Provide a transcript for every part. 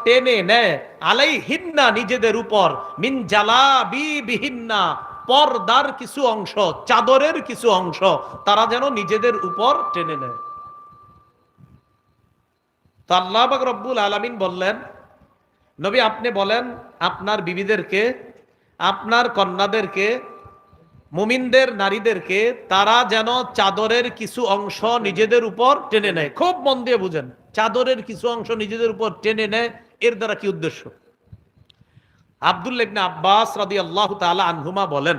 টেনে নেয় আলাইহিন্না নিজেদের উপর মিন জালাবিবিহিন্না পর্দার কিছু অংশ, চাদরের কিছু অংশ তারা যেন নিজেদের উপর টেনে নেয়। তো আল্লাহ পাক রব্বুল আলামিন বললেন, নবী আপনি বলেন আপনার বিবিদেরকে, আপনার কন্যাদেরকে, মুমিনদের নারীদেরকে তারা যেন চাদরের কিছু অংশ নিজেদের উপর টেনে নেয়। খুব মন দিয়ে বুঝেন, চাদরের কিছু অংশ নিজেদের উপর টেনে নেয়, এর দ্বারা কি উদ্দেশ্য? আব্দুল্লাহ ইবনে আব্বাস রাদিয়াল্লাহু তাআলা আনহুমা বলেন,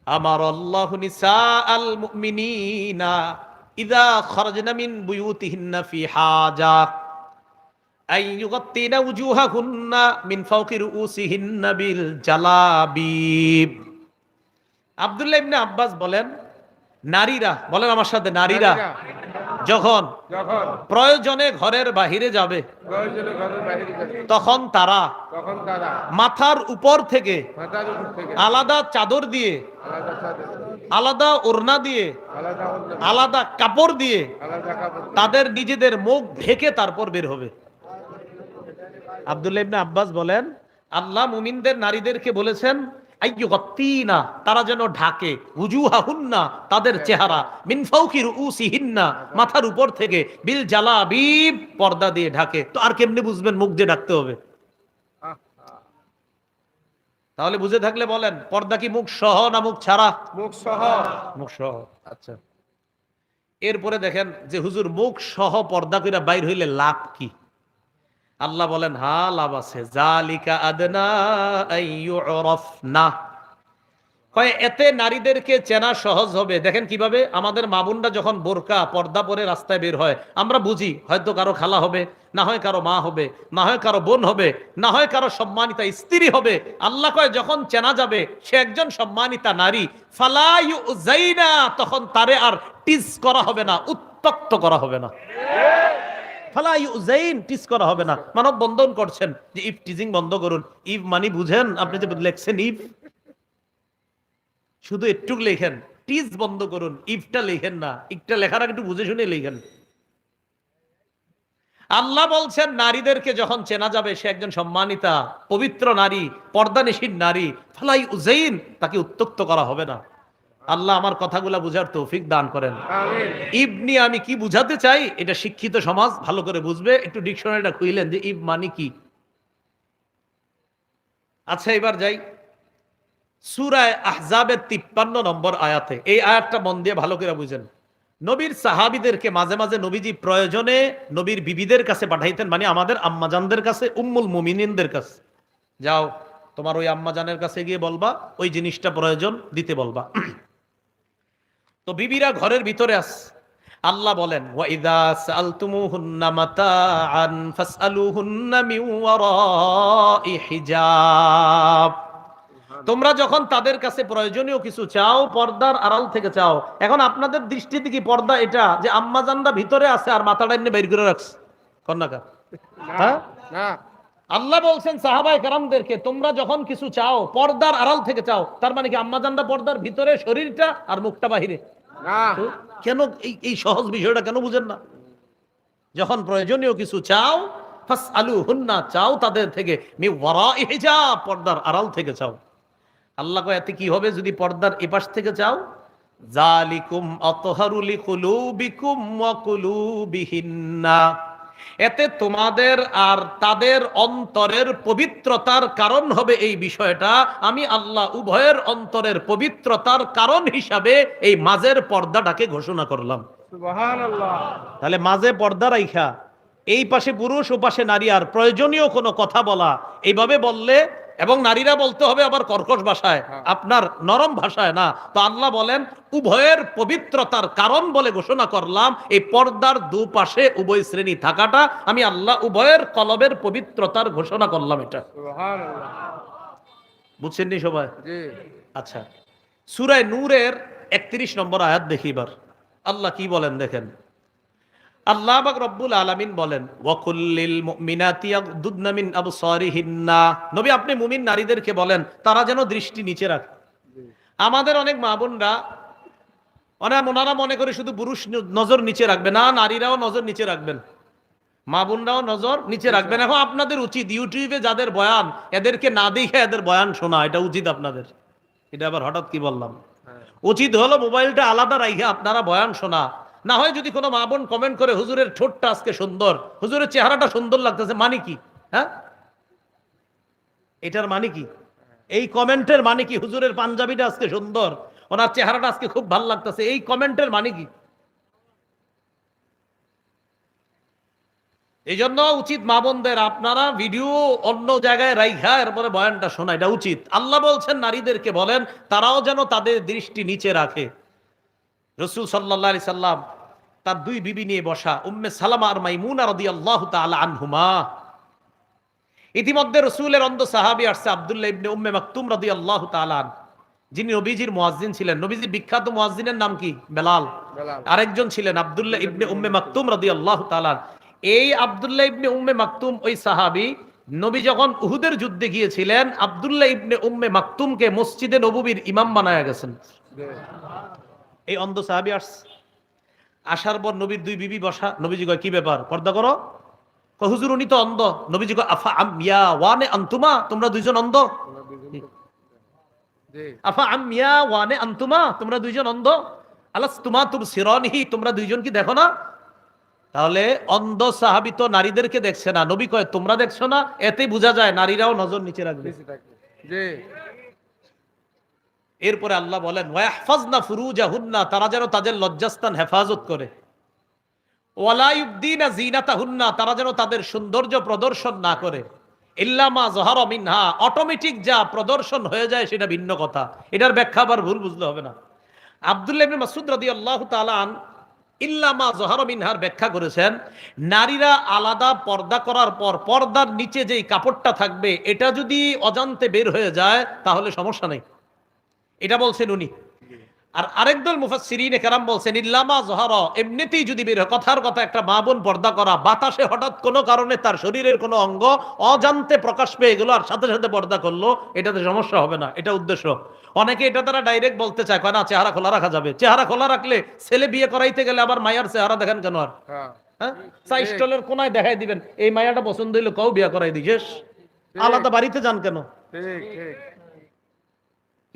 আমার আল্লাহু নিসাআল মুমিনিনা ইযা খারাজনা মিন বুয়ুতিহিন্না ফি হাজা আই ইউগাত্তিনা উজুহাহুন্না মিন ফাওকি রুউসিহিন্না বিল জালাবিব। আব্দুল্লাহ ইবনে আব্বাস বলেন, নারীরা, বলেন আমার সাথে, নারীরা যখন প্রয়োজনে ঘরের বাহিরে যাবে তখন তারা মাথার উপর থেকে আলাদা চাদর দিয়ে, আলাদা ওড়না দিয়ে, আলাদা কাপড় দিয়ে তাদের নিজেদের মুখ ঢেকে তারপর বের হবে। আব্দুল্লাহ ইবনে আব্বাস বলেন, আল্লাহ মুমিনদের নারীদেরকে বলেছেন আইয়ুগাত্তিনা, তারা যেন ঢাকে, উজুহাহুন্না তাদের চেহারা, মিন ফাওকি রুউসিহিন্না মাথার উপর থেকে, বিল জালাবিব পর্দা দিয়ে ঢাকে। তো আর কেমনে বুঝবেন মুখ দিয়ে ঢাকতে হবে? তাহলে বুঝে থাকলে বলেন, পর্দা কি মুখ সহ না মুখ ছাড়া? মুখ সহ। মুখ সহ। আচ্ছা, এরপরে দেখেন যে হুজুর মুখ সহ পর্দা কইরা বাইর হইলে লাভ কি? আল্লাহ বলেন, হ্যাঁ লাভ আছে। জালিকা আদনা আইয়ুরাফনা, কয় এতে নারীদেরকে চেনা সহজ হবে। দেখেন কিভাবে আমাদের মা বোনরা যখন বোরকা পর্দা পরে রাস্তায় বের হয়, আমরা বুঝি হয়তো কারো খালা হবে, না হয় কারো মা হবে, না হয় কারো বোন হবে, না হয় কারো সম্মানিতা স্ত্রী হবে। আল্লাহ কয় যখন চেনা যাবে সে একজন সম্মানিতা নারী, ফালা ইউযাইনা, তখন তারে আর টিজ করা হবে না, উত্তক্ত করা হবে না। ফালা ইউযাইন, টিজ করা হবে না। মানব বন্ধন করছেন যে ইফ টিজিং বন্ধ করুন। ইফ মানে বুঝেন আপনি যে লেখছেন ইফ, শুধু একটু লেখেন, টিজ বন্ধ করুন, ইফটা লেখেন না। ইফটা লেখার আগে একটু বুঝে শুনে লেখেন। আল্লাহ বলছেন নারীদেরকে যখন চেনা যাবে সে একজন সম্মানিতা পবিত্র নারী, পর্দানিশীন নারী, ফালাই উযাইন, তাকে উত্তক্ত করা হবে না। আল্লাহ আমার কথাগুলা বুঝার তৌফিক দান করেন। ইব নিয়ে আমি কি বুঝাতে চাই এটা শিক্ষিত সমাজ ভালো করে বুঝবে। একটু ডিকশনারিটা খুইলেন যে ইব মানে কি। আচ্ছা, এবার যাই সূরা আহজাবের 53 নম্বর আয়াতে। এই আয়াতটা মন দিয়ে ভালো করে বুঝেন। নবীর সাহাবীদেরকে মাঝে মাঝে নবীজি প্রয়োজনে নবীর বিবিদের কাছে পাঠাইতেন, মানে আমাদের আম্মাজানদের কাছে, উম্মুল মুমিনিনদের কাছে। যাও তোমার ওই আম্মাজানের কাছে গিয়ে বলবা ওই জিনিসটা প্রয়োজন দিতে বলবা। তো বিবিরা ঘরের ভিতরে আছে। আল্লাহ বলেন, ওয়া ইযা সাআলতুমুহুন্না মাতাআন ফাসআলুহুন্না মিন ওয়ারাই হিজাব, তোমরা যখন তাদের কাছে প্রয়োজনীয় কিছু চাও পর্দার আড়াল থেকে চাও। এখন আপনাদের দৃষ্টিতে কি পর্দা এটা যে আম্মাজানরা ভিতরে আছে আর মাথাটা এনে বের করে রাখছে? কন্যাকা, হ্যাঁ না। আল্লাহ বলছেন সাহাবায়ে কেরামদেরকে, তোমরা যখন কিছু চাও পর্দার আড়াল থেকে চাও। তার মানে কি আম্মাজানরা পর্দার ভিতরে, শরীরটা আর মুখটা বাহিরে না? কেন এই সহজ বিষয়টা কেন বুঝেন না? যখন প্রয়োজনীয় কিছু চাও ফাসআলুহুন্না, চাও তাদের থেকে, মিন ওয়ারাই হিজাব, পর্দার আড়াল থেকে চাও। আল্লাহ কয় এতে কি হবে যদি পর্দার এপাশ থেকে চাও? জালিকুম আতহারু লিকুলুবিকুম ওয়া কুলুবিহিন্না, এতে তোমাদের আর তাদের অন্তরের পবিত্রতার কারণ হবে। এই বিষয়টা আমি আল্লাহ উভয়ের অন্তরের পবিত্রতার কারণ হিসাবে এই মাঝের পর্দাটাকে ঘোষণা করলাম। সুবহানাল্লাহ। তাহলে মাঝে পর্দা রাইখা এই পাশে পুরুষ ও পাশে নারী, আর প্রয়োজনীয় কোনো কথা বলা এইভাবে বললে, এবং নারীরা বলতে হবে আবার কর্কশ ভাষায়, আপনার নরম ভাষায় না। তো আল্লাহ বলেন উভয়ের পবিত্রতার কারণ বলে ঘোষণা করলাম এই পর্দার দুপাশে উভয় শ্রেণী থাকাটা। আমি আল্লাহ উভয়ের কলবের পবিত্রতার ঘোষণা করলাম। এটা বুঝছেন নি সবাই? আচ্ছা, সূরা নূরের 31 নম্বর আয়াত দেখি এবার আল্লাহ কি বলেন দেখেন। আল্লাহ পাক রব্বুল আলামিন বলেন, ওয়াকুল্লিল মুমিনাতি ইয়াগদুদনা মিন আবসারিহিন্না, নবী আপনি মুমিন নারীদেরকে বলেন তারা যেন দৃষ্টি নিচে রাখে। আমাদের অনেক মা বোনরা ওনারা মনে করে শুধু পুরুষ নজর নিচে রাখবে না, নারীরাও নজর নিচে রাখবেন। মা বোনরাও নজর নিচে রাখবেন। এখন আপনাদের উচিত ইউটিউবে যাদের বয়ান, এদেরকে না দেখে এদের বয়ান শোনা, এটা উচিত আপনাদের। এটা আবার হঠাৎ কি বললাম? উচিত হলো মোবাইলটা আলাদা রাখে আপনারা বয়ান শোনা। না হয় যদি কোনো মা বোন কমেন্ট করে হুজুরের ঠোঁটটা আজকে সুন্দর, হুজুরের চেহারাটা সুন্দর লাগতেছে, মানে কি? হ্যাঁ, এটার মানে কি? এই কমেন্টের মানে কি? হুজুরের পাঞ্জাবিটা আজকে সুন্দর, ওনার চেহারাটা আজকে খুব ভালো লাগতেছে, এই কমেন্টের মানে কি? এই জন্য উচিত মা বোনদের আপনারা ভিডিও অন্য জায়গায় রাইখা এরপরে বয়ানটা শোনা, এটা উচিত। আল্লাহ বলছেন নারীদেরকে বলেন তারাও যেন তাদের দৃষ্টি নিচে রাখে। রাসূল সাল্লাল্লাহু আলাইহি সাল্লাম তার দুই বিবি নিয়ে বসা, উম্মে সালামা আর মাইমুনা রাদিয়াল্লাহু তাআলা আনহুমা। ইতিমধ্যে রাসূলের অন্ধ সাহাবী আসছে আব্দুল্লাহ ইবনে উম্মে মাকতুম রাদিয়াল্লাহু তাআলা আন, যিনি নবীজির মুয়াজ্জিন ছিলেন। নবীজির বিখ্যাত মুয়াজ্জিনের নাম কি? বেলাল। আরেকজন ছিলেন আব্দুল্লাহ ইবনে উম্মে মাকতুম রাদিয়াল্লাহু তাআলা। এই আব্দুল্লাহ ইবনে উম্মে মাকতুম ওই সাহাবী, নবী যখন উহুদের যুদ্ধে গিয়েছিলেন আব্দুল্লাহ ইবনে উম্মে মাকতুমকে মসজিদে নববীর ইমাম বানায়া গেছেন। এই অন্ধ সাহাবী আসার পর নবীর দুই বিবি বসা। নবীজি কয় কি ব্যাপার, পর্দা করো? কয় হুজুর উনি তো অন্ধ। নবীজি কয় আফা আমিয়া ওয়ানে আনতুমা, তোমরা দুইজন অন্ধ? আফা আমিয়া ওয়ানে আনতুমা, তোমরা দুইজন অন্ধ? আলাস্তুমা তুবসিরানিহি, তোমরা দুইজন কি দেখো না? তাহলে অন্ধ সাহাবী তো নারীদেরকে দেখছে না, নবী কয় তোমরা দেখছো না, এতেই বোঝা যায় নারীরাও নজর নিচে রাখবে। এরপরে আল্লাহ বলেন ওয়াহফাজনা ফুরুজাহুন্না, তারা যেন তাদের লজ্জাস্থান হেফাজত করে। ওয়ালা ইউবদিনা জিনাতাহুন্না, তারা যেন তাদের সৌন্দর্য প্রদর্শন না করে। ইল্লা মা যাহারা মিনহা, অটোমেটিক যা প্রদর্শন হয়ে যায় সেটা ভিন্ন কথা, এটার ব্যাখ্যা আবার ভুল বুঝলে হবে না। আব্দুল্লাহ ইবনে মাসউদ রাদিয়াল্লাহু তাআলা আন ইল্লা মা যাহারা মিনহার ব্যাখ্যা করেছেন, নারীরা আলাদা পর্দা করার পর পর্দার নিচে যেই কাপড়টা থাকবে এটা যদি অজান্তে বের হয়ে যায় তাহলে সমস্যা নেই, এটা বলছেন উনি। আর আরেকদল মুফাসসিরিনে কেরাম বলছেন ইল্লামা যাহারা, এমনিতেই যদি বের হয়, কথার কথা একটা মা বোন পর্দা করা, বাতাসে হঠাৎ কোনো কারণে তার শরীরের কোনো অঙ্গ অজান্তে প্রকাশ পেয়ে গেল আর সাথে সাথে পর্দা করলো, এটাতে সমস্যা হবে না, এটা উদ্দেশ্য। অনেকে এটা তারা ডাইরেক্ট বলতে চায়, কয় না চেহারা খোলা রাখা যাবে। চেহারা খোলা রাখলে ছেলে বিয়ে করাইতে গেলে আবার মায়ার চেহারা দেখেন কেন? আর হ্যাঁ, চাই স্টলের কোনায় দেখাই দিবেন, এই মায়াটা পছন্দ হইলে কও বিয়ে করাই দিই, শেষ। আলাদা বাড়িতে যান কেন?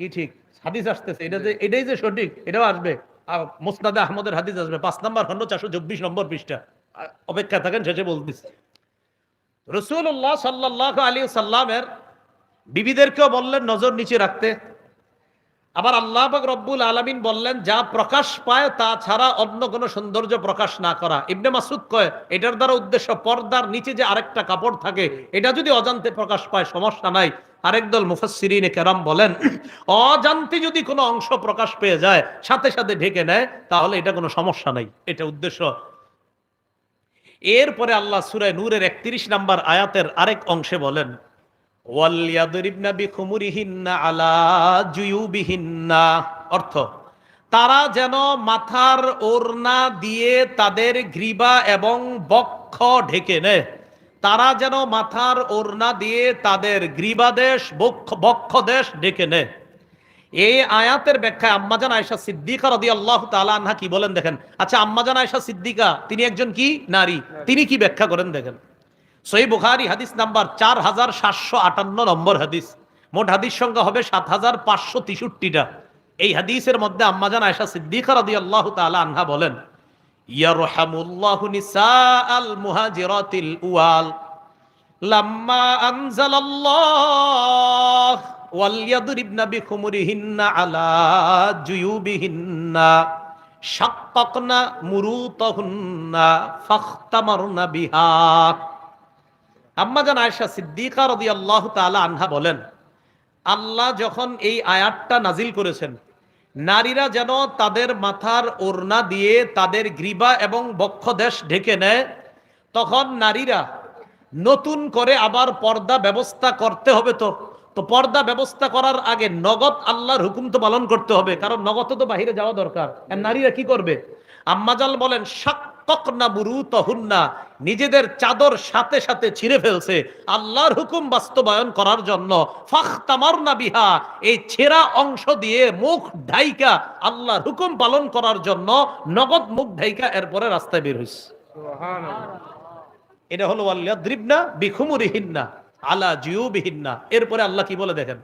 কি ঠিক হাদিস আসতেছে, এটাই যে সঠিক, এটাও আসবে। মুসনাদে আহমদের হাদিস আসবে 5 নম্বর খন্ড 424 নম্বর পৃষ্ঠা। অপেক্ষা থাকেন, শেষে বলতেছি। রাসূলুল্লাহ সাল্লাল্লাহু আলাইহি সাল্লামের বিবিদেরকেও বললেন নজর নিচে রাখতে। আবার আল্লাহ পাক রব্বুল আলামিন বললেন যা প্রকাশ পায় তা ছাড়া অন্য কোনো সৌন্দর্য প্রকাশ না করা। ইবনে মাসউদ কয় এটার দ্বারা উদ্দেশ্য পর্দার নিচে যে আরেকটা কাপড় থাকে এটা যদি অজান্তে প্রকাশ পায় সমস্যা নাই। আরেকদল মুফাসসিরিনে কেরাম বলেন অজান্তে যদি কোনো অংশ প্রকাশ পেয়ে যায় সাথে সাথে ঢেকে নেয় তাহলে এটা কোনো সমস্যা নাই, এটা উদ্দেশ্য। এরপরে আল্লাহ সূরা নূরের 31 নম্বর আয়াতের আরেক অংশে বলেন ওয়ালিয়াদরিবনা বিখুমুরিহিন্না আলা জুয়ুবিহিন্না, অর্থ তারা যেন মাথার ওড়না দিয়ে তাদের গ্রীবা এবং বক্ষ ঢেকে নেয়। তারা যেন মাথার ওড়না দিয়ে তাদের গ্রীবাদেশ বক্ষদেশ ঢেকে নেয়। এই আয়াতের ব্যাখ্যায় আম্মাজান আয়েশা সিদ্দিকা রাদিয়াল্লাহু তাআলা আনহা কি বলেন দেখেন। আচ্ছা, আম্মাজান আয়েশা সিদ্দিকা তিনি একজন কি নারী, তিনি কি ব্যাখ্যা করেন দেখেন। সহিহ বুখারী হাদিস নাম্বার 4758 নম্বর হাদিস। মোট হাদিস সংখ্যা হবে 7563টা। এই হাদিসের মধ্যে আম্মাজান আয়েশা সিদ্দিকা রাদিয়াল্লাহু তাআলা আনহা বলেন ইয়ারহামুল্লাহু নিসাআল মুহাজিরাতিল উয়াল লাম্মা আনজালাল্লাহ ওয়ালিয়াদরিবনা বিখুমুরিহিন্না আলা জুয়ুবিহিন্না শাক্কাকনা মুরুতাহুন্না ফাখতামারনা বিহা। আম্মাজান আয়েশা সিদ্দিকা রাদিয়াল্লাহু তাআলা আনহা বলেন আল্লাহ যখন এই আয়াতটা নাজিল করেছেন নারীরা যেন তাদের মাথার ওড়না দিয়ে তাদের গ্রীবা এবং বক্ষদেশ ঢেকে নেয়, তখন নারীরা নতুন করে আবার পর্দা ব্যবস্থা করতে হবে। তো পর্দা ব্যবস্থা করার আগে নগদ আল্লাহর হুকুম তো পালন করতে হবে, কারণ নগদ তো বাহিরে যাওয়া দরকার। আর নারীরা কি করবে? আম্মাজান বলেন শাক্কাকনা বুরুতাহুন্না, নিজেদের চাদর সাথে সাথে ছিঁড়ে ফেলছে আল্লাহর হুকুম বাস্তবায়ন করার জন্য। ফাখতামারনা বিহা, এই ছেঁড়া অংশ দিয়ে মুখ ঢাইকা আল্লাহর হুকুম পালন করার জন্য নগদ মুখ ঢাইকা এরপরে রাস্তায় বের হইছে। সুবহানাল্লাহ। এটা হলো ওয়ালিয়াদ্রিবনা বিখুমুরিহিন্না আলা জিউবিহিন্না। এরপরে আল্লাহ কি বলে দেখেন,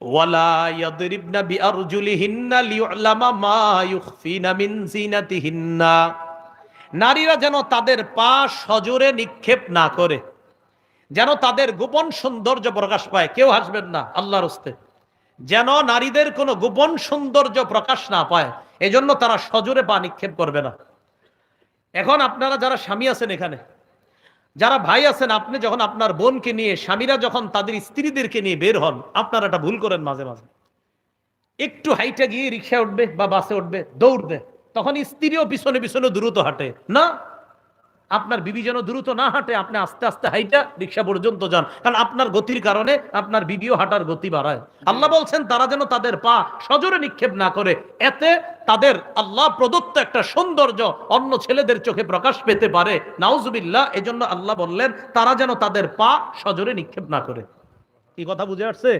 ওয়ালা ইয়াদরিবনা বিআরজুলিহিন্না লিউলামা মা ইউখফিনা মিন জিনাতিহিন্না। নারীরা যেন তাদের পা সজোরে নিক্ষেপ না করে, যেন তাদের গোপন সৌন্দর্য প্রকাশ পায়। কেউ হাসবেন না আল্লাহর হস্তে, যেন নারীদের কোনো গোপন সৌন্দর্য প্রকাশ না পায়, এজন্য তারা সজোরে পা নিক্ষেপ করবে না। এখন আপনারা যারা স্বামী আছেন, এখানে যারা ভাই আছেন, আপনি যখন আপনার বোনকে নিয়ে, স্বামীরা যখন তাদের স্ত্রীদেরকে নিয়ে বের হন, আপনারা এটা ভুল করেন মাঝে মাঝে। একটু হাইটে গিয়ে রিক্সা উঠবে বা বাসে উঠবে, দৌড়বে, তখন স্ত্রীও পিছনে পিছনে দ্রুত হাঁটে না। আপনার বিবি যেন দ্রুত না হাঁটে, আপনি আস্তে আস্তে হাইটা রিক্সা পর্যন্ত যান, কারণ আপনার গতির কারণে আপনার বিবিও হাঁটার গতি বাড়ায়। আল্লাহ বলছেন তারা যেন তাদের পা সজোরে নিক্ষেপ না করে, এতে তাদের আল্লাহ প্রদত্ত একটা সৌন্দর্য অন্য ছেলেদের চোখে প্রকাশ পেতে পারে, নাউজুবিল্লাহ। এজন্য আল্লাহ বললেন তারা যেন তাদের পা সজোরে নিক্ষেপ না করে। কি কথা বুঝে আসছে?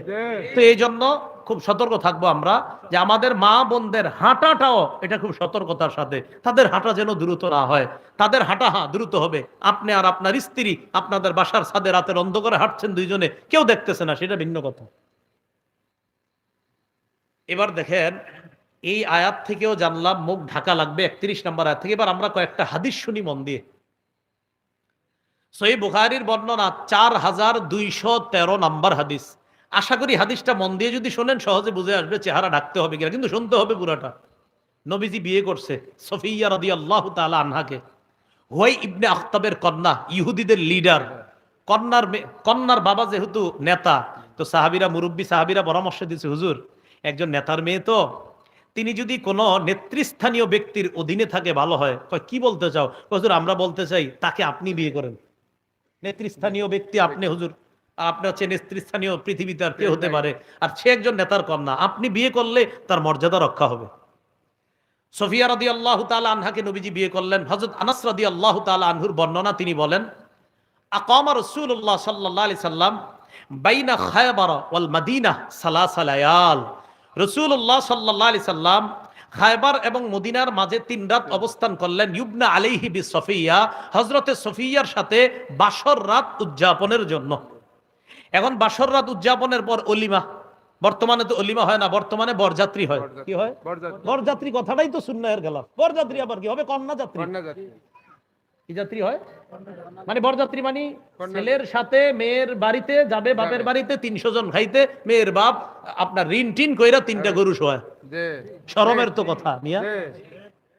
তো এই জন্য খুব সতর্ক থাকবো আমরা, যে আমাদের মা বোনদের হাঁটাটাও এটা খুব সতর্কতার সাথে, তাদের হাঁটা যেন দ্রুত না হয়। তাদের হাঁটা দ্রুত হবে, আপনি আর আপনার স্ত্রী আপনাদের বাসার ছাদে রাতের অন্ধকারে হাঁটছেন দুইজনে, কেউ দেখতেছে না, সেটা ভিন্ন কথা। এবার দেখেন, এই আয়াত থেকেও জানলাম মুখ ঢাকা লাগবে 31 নম্বর আয়াত থেকে। এবার আমরা কয়েকটা হাদিস শুনি মন দিয়ে। সহিহ বুখারীর বর্ণনা 4213 নম্বর হাদিস। আশা করি হাদিসটা মন দিয়ে যদি শোনেন সহজে বুঝে আসবে, চেহারা ঢাকতে হবে কিনা, কিন্তু শুনতে হবে পুরাটা। নবীজি বিয়ে করছে সফিয়া রাদিয়াল্লাহু তাআলা আনহাকে। হুয়াই ইবনে আখতাবের কন্যা, ইহুদিদের লিডার। কন্যার বাবা যেহেতু নেতা, তো সাহাবীরা, মুরব্বী সাহাবীরা পরামর্শ দিয়েছে, হুজুর একজন নেতার মেয়ে, তো তিনি যদি কোনো নেতৃস্থানীয় ব্যক্তির অধীনে থাকে ভালো হয়। কি বলতে চাও? হুজুর আমরা বলতে চাই তাকে আপনি বিয়ে করেন। নেতৃস্থানীয় ব্যক্তি আপনি হুজুর, আপনি হচ্ছে নেতৃস্থানীয় পৃথিবীতে আর কে হতে পারে, আর সে একজন নেতার কন্যা, আপনি বিয়ে করলে তার মর্যাদা রক্ষা হবে। সফিয়া রাদিয়াল্লাহু তাআলা আনহাকে নবীজি বিয়ে করলেন। হযরত আনাস রাদিয়াল্লাহু তাআলা আনহুর বর্ণনা, তিনি বলেন আকামা রাসূলুল্লাহ সাল্লাল্লাহু আলাইহি সাল্লাম বাইনা খায়বার ওয়াল মদিনা সালাসা লায়াল। রাসূলুল্লাহ সাল্লাল্লাহু আলাইহি সাল্লাম খায়বার এবং মদিনার মাঝে 3 রাত অবস্থান করলেন। ইবনা আলাইহি বিসফিয়া, হযরতে সফিয়ার সাথে বাসর রাত উদযাপনের জন্য। এখন বাসর রাত উদযাপনের পর অলিমা, বর্তমানে তো অলিমা হয় না, বর্তমানে বরযাত্রী হয়। কি হয়? বরযাত্রী। কথাটাই তো সুন্নাহের খেলাফ। বরযাত্রী আবার কি হবে? কন্যা যাত্রী। কি যাত্রী হয়? মানে বরযাত্রী মানে ছেলের সাথে মেয়ের বাড়িতে যাবে, বাপের বাড়িতে 300 জন খাইতে, মেয়ের বাপ আপনার ঋণ টিন কইরা 3টা গরু শোয়। শরমের তো কথা মিয়া।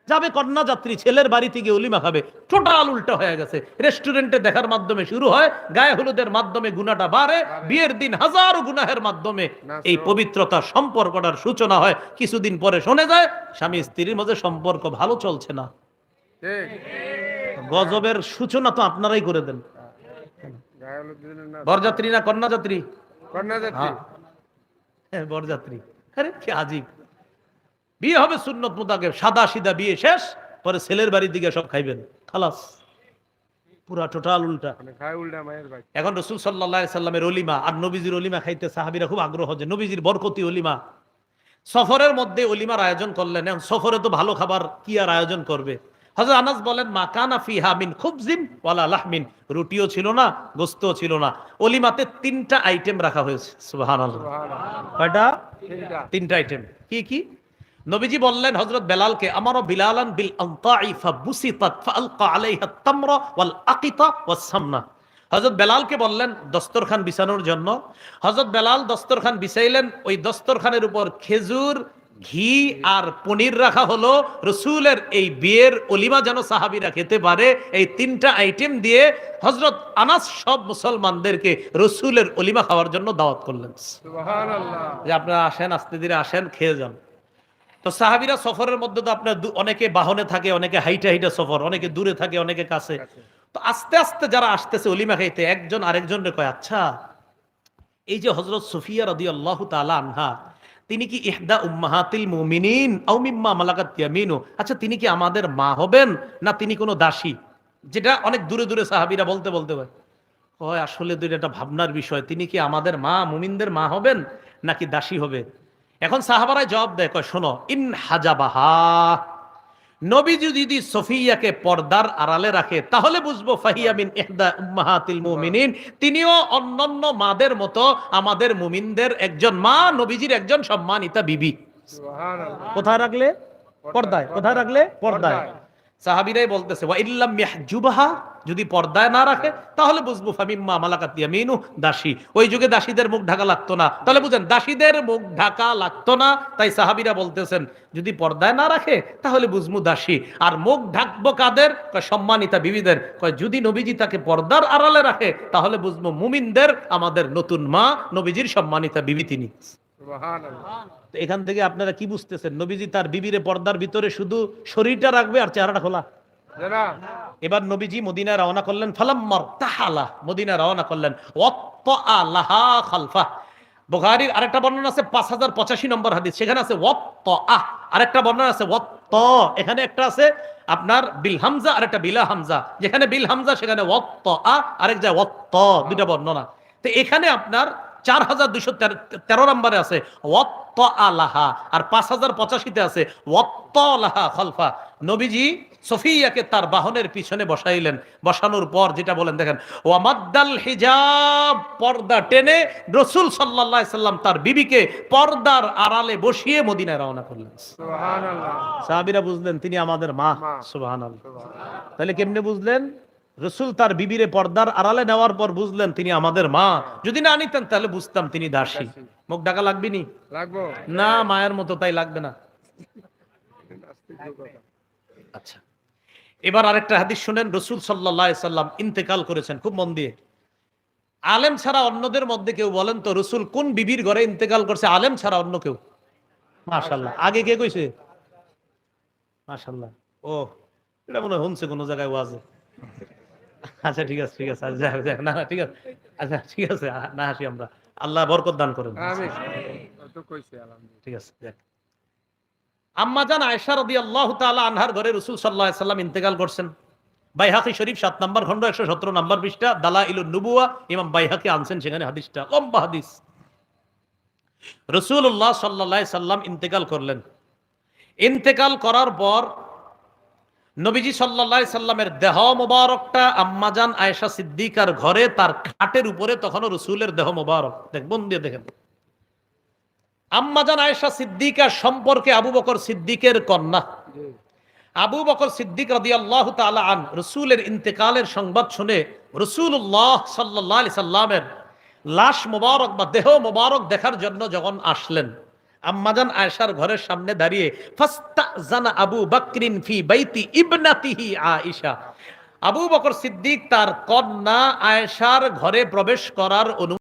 যাবে কন্যা যাত্রী, ছেলের বাড়ি থেকে অলিমা খাবে। টোটাল উল্টা হয়ে গেছে। রেস্টুরেন্টে দেখার মাধ্যমে শুরু হয়, গায়ে হলুদের মাধ্যমে গুনাহটা বাড়ে, বিয়ের দিন হাজারো গুনাহের মাধ্যমে এই পবিত্রতা সম্পর্কটার সূচনা হয়। কিছুদিন পরে শোনা যায় স্বামী স্ত্রীর মধ্যে সম্পর্ক ভালো চলছে না। গজবের সূচনা তো আপনারাই করে দেন। বরযাত্রী না কন্যা যাত্রী? বরযাত্রী। আরে কি আজীব। বিয়ে হবে সুন্নত মোতাবেক, সাদা সিধা বিয়ে শেষ, পরে ছেলের বাড়ির দিকে সব খাইবেন, খালাস। পুরা টোটাল উল্টা। এখন রাসূল সাল্লাল্লাহু আলাইহি সাল্লামের অলিমা আর নবীজির অলিমা খাইতে সাহাবীরা খুব আগ্রহ, যে নবীজির বরকতি অলিমা। সফরের মধ্যে অলিমার আয়োজন করলেন। এখন সফরে তো ভালো খাবার কি আর আয়োজন করবে। হযরত আনাস বলেন মা কানা ফিহা মিন খুবজিন ওয়ালা লাহমিন, রুটিও ছিল না, গোস্তও ছিল না। অলিমাতে 3টা আইটেম রাখা হয়েছে। সুবহানাল্লাহ। কয়টা? 3টা আইটেম। কি কি? নবীজি বললেন হযরত বেলালকে, আমারও বিলালান বিল আনতাই ফাবুসিতাত ফালকা আলাইহা তামরা ওয়াল আকিতা ওয়াস সামনা। হযরত বেলালকে বললেন দস্তরখান বিছানোর জন্য। হযরত বেলাল দস্তরখান বিছাইলেন। ওই দস্তরখানের উপর খেজুর, ঘি আর পনির রাখা হলো। রাসূলের এই বিয়ের অলিমা যেন সাহাবীরা খেতে পারে, এই 3টা আইটেম দিয়ে হযরত আনাস সব মুসলমানদেরকে রাসূলের অলিমা খাওয়ার জন্য দাওয়াত করলেন। সুবহানাল্লাহ। যে আপনারা আসেন, আস্তে ধীরে আসেন, খেয়ে যান। তো সাহাবীরা সফরের মধ্যে তো আপনার অনেকে বাহনে থাকে, অনেকে হাইটা হাইটা সফর, অনেকে দূরে থাকে, অনেকে কাছে। তো আস্তে আস্তে যারা আসতেছে অলিমা খাইতে, একজন আরেকজনকে কয়, আচ্ছা এই যে হযরত সুফিয়া রাদিয়াল্লাহু তাআলা আনহা, তিনি কি ইহদা উম্মাহাতিল মুমিনিন আও মিম্মা মালাকাত ইয়ামিনু, আচ্ছা তিনি কি আমাদের মা হবেন না তিনি কোনো দাসী? যেটা অনেক দূরে দূরে সাহাবীরা বলতে বলতে হয় আসলে দুইটা একটা ভাবনার বিষয়, তিনি কি আমাদের মা, মুমিনদের মা হবেন নাকি দাসী হবে? এখন সাহাবারাই জবাব দেয়, কয় শোনো, ইন হাজাবাহা, নবীজি যদি সফিয়াকে পর্দার আড়ালে রাখে তাহলে বুঝবো ফাহিয়া মিন ইহদা উম্মাহাতিল মুমিনিন, তিনিও অন্যান্য মাদের মতো আমাদের মুমিনদের একজন মা, নবীজির একজন সম্মানিতা বিবি। সুবহানাল্লাহ। কোথায় রাখলে? পর্দায়। কোথায় রাখলে? পর্দায়। সাহাবীরাই বলতেছে ওয়া ইল্লাম ইয়াহজুবহা, যদি পর্দায় না রাখে তাহলে বুঝবো ফামিম্মা মালাকাত ইয়ামিনু, দাসী। ওই যুগে দাসীদের মুখ ঢাকা লাগতো না, তাহলে বুঝেন দাসীদের মুখ ঢাকা লাগতো না, তাই সাহাবীরা বলতেছেন যদি পর্দায় না রাখে তাহলে বুঝবো দাসী। আর মুখ ঢাকবো কাদের? কয় সম্মানিতা বিবিদের। কয় যদি নবীজি তাকে পর্দার আড়ালে রাখে তাহলে বুঝবো মুমিনদের আমাদের নতুন মা, নবীজির সম্মানিতা বিবি তিনি। সুবহানাল্লাহ। তো এখান থেকে আপনারা কি বুঝতেছেন? নবীজি তার বিবিরে পর্দার ভিতরে শুধু শরীরটা রাখবে আর চেহারাটা খোলা। জানা এবার নবীজি মদিনায় রওনা করলেন, ফালাম্মার তাহালা, মদিনায় রওনা করলেন, ওয়াত্তা লাহা খালফা। বুখারীর আরেকটা বর্ণনা আছে 5085 নম্বর হাদিস, সেখানে আছে ওয়াত্তা, আরেকটা বর্ণনা আছে ওয়াত্তা, এখানে একটা আছে আপনার বিল হামজা আর একটা বিলা হামজা, যেখানে বিল হামজা সেখানে ওয়াত্তা, আরেক যায় ওয়াত্তা, দুইটা বর্ণনা। তো এখানে আপনার 4213 নম্বরে আছে ওয়াত্তা লাহা, আর 5085-তে আছে ওয়াত্তা লাহা খালফা। নবীজি সফিয়াকে তার বাহনের পিছনে বসাইলেন, বসানোর পর যেটা বলেন দেখেন, ওয়ামাদ্দাল হিজাব, পর্দা টেনে রাসূল সাল্লাল্লাহু আলাইহি সাল্লাম তার বিবিকে পর্দার আড়ালে বসিয়ে মদিনায় রওনা করলেন। সুবহানাল্লাহ। সাহাবীরা বুঝলেন তিনি আমাদের মা। মা। সুবহানাল্লাহ। সুবহানাল্লাহ। তাহলে কেমনে বুঝলেন? রাসূল তার বিবিরে পর্দার আড়ালে নেওয়ার পর বুঝলেন তিনি আমাদের মা। যদি না নিতেন তাহলে বুঝতাম তিনি দাসী। মুখ ঢাকা লাগবে নি? লাগবো না, মায়ের মতো তাই লাগবে না। নাস্তিক কথা। আচ্ছা, এবার আরেকটা হাদিস শুনেন। রাসূল সাল্লাল্লাহু আলাইহি সাল্লাম ইন্তেকাল করেছেন, খুব মন দিয়ে। আলেম ছাড়া অন্যদের মধ্যে কেউ বলেন তো রাসূল কোন বিবির ঘরে ইন্তেকাল করছে? আলেম ছাড়া অন্য কেউ? মাশাআল্লাহ। আগে কে কইছে? মাশাআল্লাহ। ও, এটা মনে হয় শুনছে কোন জায়গায় ওয়াজে। আচ্ছা ঠিক আছে, ঠিক আছে। আচ্ছা, যাক, না না, ঠিক আছে। আচ্ছা ঠিক আছে, না হাসি আমরা। আল্লাহ বরকত দান করেন। আমিন। তো কইছে আলহামদুলিল্লাহ। ঠিক আছে, যাক। আম্মাজান আয়েশা রাদিয়াল্লাহু তাআলা আনহার ঘরে রাসূল সাল্লাল্লাহু আলাইহি সাল্লাম ইন্তেকাল করছেন। বাইহাকি শরীফ 7 নম্বর খন্ড 117 নম্বর পৃষ্ঠা, দালাইলুন নুবুওয়া, ইমাম বাইহাকি আনছেন সেখানে হাদিসটা, লম্বা হাদিস। রাসূলুল্লাহ সাল্লাল্লাহু আলাইহি সাল্লাম ইন্তেকাল করলেন। ইন্তেকাল করার পর নবীজি সাল্লাল্লাহু আলাইহি সাল্লামের দেহ মোবারকটা আম্মাজান আয়েশা সিদ্দিকার ঘরে তার খাটের উপরে, তখনও রাসূলের দেহ মোবারক, দেখুন দিয়ে দেখেন। আম্মাজান আয়েশা সিদ্দিকা সম্পর্কে আবু বকর সিদ্দিকের কন্যা। জি। আবু বকর সিদ্দিক রাদিয়াল্লাহু তাআলা আন রাসূলের ইন্তেকালের সংবাদ শুনে রাসূলুল্লাহ সাল্লাল্লাহু আলাইহি সাল্লামের লাশ মোবারক বা দেহ মোবারক দেখার জন্য যখন আসলেন, আম্মাজান আয়েশার ঘরের সামনে দাঁড়িয়ে ফাস্তাজানা আবু বকরিন ফি বাইতি ইবনাতিহি আয়েশা, আবু বকর সিদ্দিক তার কন্যা আয়েশার ঘরে প্রবেশ করার অনুমতি